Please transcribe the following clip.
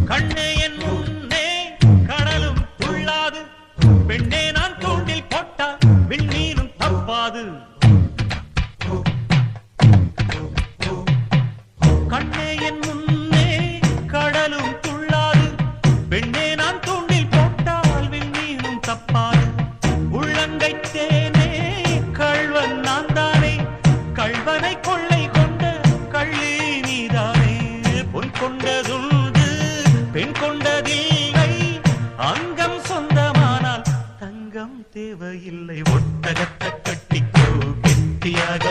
கண்ணே என் முன்னே கடலும் துள்ளாது, பெண்ணே நான் தூண்டில் போட்டா விண்மீனும் தப்பாது. கண்ணே என் முன்னே கடலும் துள்ளாது, பெண்ணே நான் தூண்டில் போட்டால் விண்மீனும் தப்பாது. உள்ளங்கை தேனே கள்வன் நான் தானே, கள்வனை கொள்ளை கொண்ட கள்ளி நீதானே. பொன் கொண்டதுண்டு பெண் கொண்டதில்லை, அங்கம் சொந்தமானால் தங்கம் தேவையில்லை. ஒட்டகத்தை கட்டிக்கோ கெட்டியாக